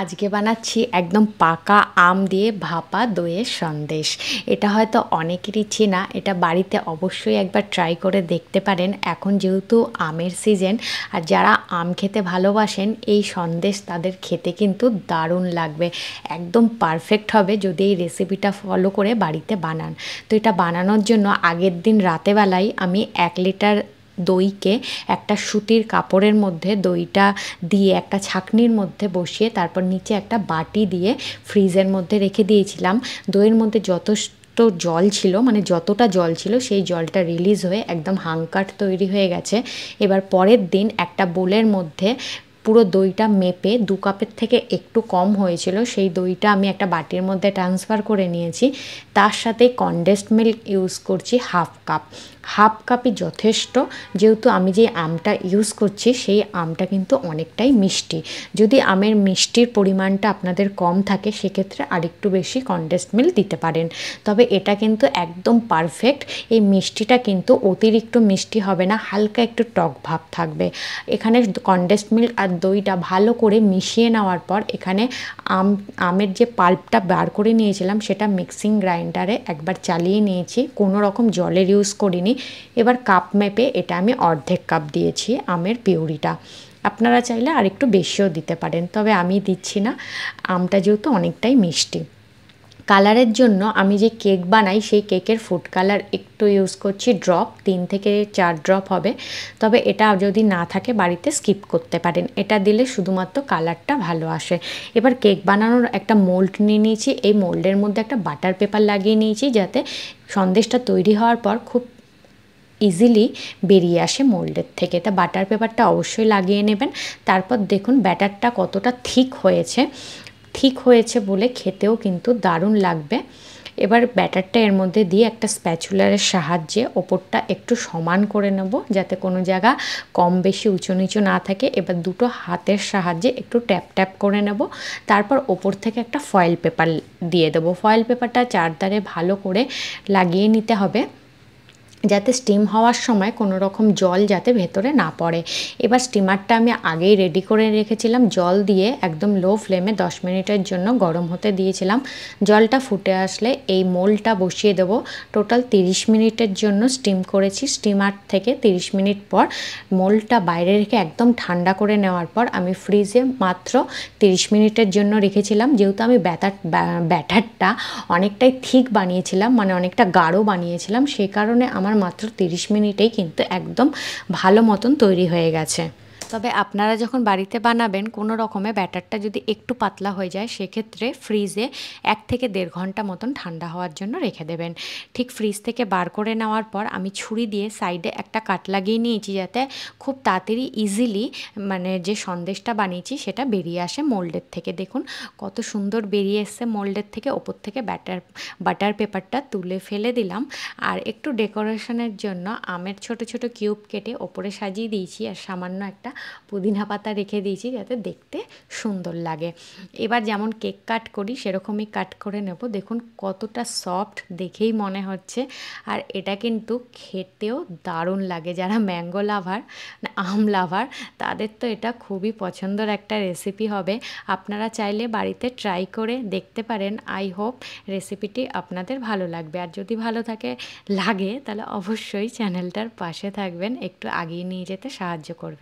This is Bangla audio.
আজকে বানাচ্ছি একদম পাকা আম দিয়ে ভাপা দইয়ের সন্দেশ। এটা হয়তো অনেকেরই চেনা, এটা বাড়িতে অবশ্যই একবার ট্রাই করে দেখতে পারেন। এখন যেহেতু আমের সিজন, আর যারা আম খেতে ভালোবাসেন এই সন্দেশ তাদের খেতে কিন্তু দারুণ লাগবে। একদম পারফেক্ট হবে যদি এই রেসিপিটা ফলো করে বাড়িতে বানান। তো এটা বানানোর জন্য আগের দিন রাতেবেলায় আমি 1 লিটার দইকে একটা সুতির কাপড়ের মধ্যে দইটা দিয়ে একটা ছাঁকনির মধ্যে বসিয়ে তারপর নিচে একটা বাটি দিয়ে ফ্রিজের মধ্যে রেখে দিয়েছিলাম। দইয়ের মধ্যে যথেষ্ট জল ছিল, মানে যতটা জল ছিল সেই জলটা রিলিজ হয়ে একদম হাংকাট তৈরি হয়ে গেছে। এবার পরের দিন একটা বোলের মধ্যে পুরো দইটা মেপে 2 কাপের থেকে একটু কম হয়েছিল, সেই দইটা আমি একটা বাটির মধ্যে ট্রান্সফার করে নিয়েছি। তার সাথে কনডেন্সড মিল্ক ইউজ করছি 1/2 কাপ। 1/2 কাপই যথেষ্ট, যেহেতু আমি যে আমটা ইউজ করছি সেই আমটা কিন্তু অনেকটাই মিষ্টি। যদি আমের মিষ্টির পরিমাণটা আপনাদের কম থাকে সেক্ষেত্রে আরেকটু বেশি কনডেন্সড মিল্ক দিতে পারেন। তবে এটা কিন্তু একদম পারফেক্ট। এই মিষ্টিটা কিন্তু অতিরিক্ত মিষ্টি হবে না, হালকা একটু টক ভাব থাকবে। এখানে কনডেন্সড মিল্ক আর দইটা ভালো করে মিশিয়ে নেওয়ার পর এখানে আমের যে পাল্পটা বার করে নিয়েছিলাম সেটা মিক্সিং গ্রাইন্ডারে একবার চালিয়ে নিয়েছি, কোনো রকম জলের ইউজ করিনি। এবার কাপ মেপে এটা আমি 1/2 কাপ দিয়েছি আমের পিউরিটা। আপনারা চাইলে আর একটু বেশিও দিতে পারেন, তবে আমি দিচ্ছি না, আমটা যেহেতু অনেকটাই মিষ্টি। কালারের জন্য আমি যে কেক বানাই সেই কেকের ফুড কালার একটু ইউজ করছি, ড্রপ 3 থেকে 4 ড্রপ হবে। তবে এটা যদি না থাকে বাড়িতে স্কিপ করতে পারেন, এটা দিলে শুধুমাত্র কালারটা ভালো আসে। এবার কেক বানানোর একটা মোল্ড নিয়ে নিয়েছি, এই মোল্ডের মধ্যে একটা বাটার পেপার লাগিয়ে নিয়েছি যাতে সন্দেশটা তৈরি হওয়ার পর খুব ইজিলি বেরিয়ে আসে মোল্ডের থেকে। তা বাটার পেপারটা অবশ্যই লাগিয়ে নেবেন। তারপর দেখুন ব্যাটারটা কতটা ঠিক হয়েছে বলে খেতেও কিন্তু দারুণ লাগবে। এবার ব্যাটারটা এর মধ্যে দিয়ে একটা স্প্যাচুলারের সাহায্যে ওপরটা একটু সমান করে নেব যাতে কোনো জায়গা কম বেশি উঁচু নিচু না থাকে। এবার দুটো হাতের সাহায্যে একটু ট্যাপ ট্যাপ করে নেব। তারপর ওপর থেকে একটা ফয়েল পেপার দিয়ে দেবো। ফয়েল পেপারটা চারধারে ভালো করে লাগিয়ে নিতে হবে যাতে স্টিম হওয়ার সময় কোনো রকম জল যাতে ভেতরে না পড়ে। এবার স্টিমারটা আমি আগেই রেডি করে রেখেছিলাম, জল দিয়ে একদম লো ফ্লেমে 10 মিনিটের জন্য গরম হতে দিয়েছিলাম। জলটা ফুটে আসলে এই মোল্ডটা বসিয়ে দেবো। টোটাল 30 মিনিটের জন্য স্টিম করেছি। স্টিমার থেকে 30 মিনিট পর মোল্ডটা বাইরে রেখে একদম ঠান্ডা করে নেওয়ার পর আমি ফ্রিজে মাত্র 30 মিনিটের জন্য রেখেছিলাম। যেহেতু আমি ব্যাটারটা অনেকটাই থিক বানিয়েছিলাম, মানে অনেকটা গাঢ় বানিয়েছিলাম, সেই কারণে আমার মাত্র 30 মিনিটেই কিন্তু একদম ভালো মতন তৈরি হয়ে গেছে। তবে আপনারা যখন বাড়িতে বানাবেন কোনো রকমে ব্যাটারটা যদি একটু পাতলা হয়ে যায় সেক্ষেত্রে ফ্রিজে 1 থেকে 1.5 ঘন্টা মতন ঠান্ডা হওয়ার জন্য রেখে দেবেন। ঠিক ফ্রিজ থেকে বার করে নেওয়ার পর আমি ছুরি দিয়ে সাইডে একটা কাট লাগিয়ে নিয়েছি যাতে খুব তাড়াতাড়ি ইজিলি মানে যে সন্দেশটা বানিয়েছি সেটা বেরিয়ে আসে মোল্ডের থেকে। দেখুন কত সুন্দর বেরিয়ে এসছে মোল্ডের থেকে। ওপর থেকে বাটার পেপারটা তুলে ফেলে দিলাম, আর একটু ডেকোরেশনের জন্য আমের ছোট ছোট কিউব কেটে ওপরে সাজিয়ে দিয়েছি, আর সামান্য একটা পুদিনা পাতা রেখে দিয়েছি যাতে দেখতে সুন্দর লাগে। এবার যেমন কেক কাট করি সেরকমই কাট করে নেব। দেখুন কতটা সফট দেখেই মনে হচ্ছে, আর এটা কিন্তু খেতেও দারুণ লাগে। যারা ম্যাঙ্গো লাভার, আম লাভার, তাদের তো এটা খুবই পছন্দের একটা রেসিপি হবে। আপনারা চাইলে বাড়িতে ট্রাই করে দেখতে পারেন। আই হোপ রেসিপিটি আপনাদের ভালো লাগবে, আর যদি ভালো লাগে তাহলে অবশ্যই চ্যানেলটার পাশে থাকবেন, একটু এগিয়ে নিয়ে যেতে সাহায্য করবেন।